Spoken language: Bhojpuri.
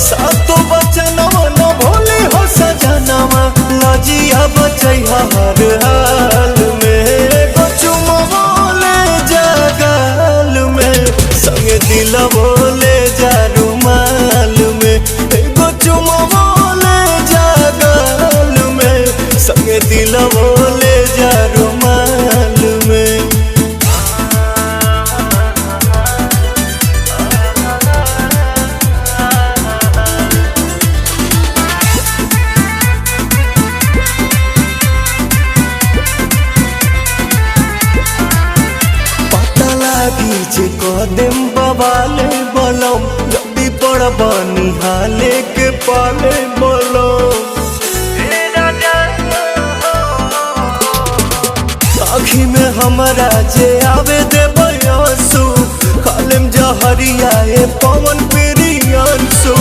सातो बचनवा न भोली हो सजनवा लजिया बचैहा हर हाल में एगो चुमवा ले जा गाल में संगे दिलवा ले जा रुमाल में एगो चुमवा ले जा गाल में संगे दिलवा ले जा रुमाल में। पीछे कदम बवाले बलम जल्दी पड़ बनी हाले के पाले बलम आँखी में हमारा जे आवे दे बयासु खालिम जहरिया पवन प्रियांशु।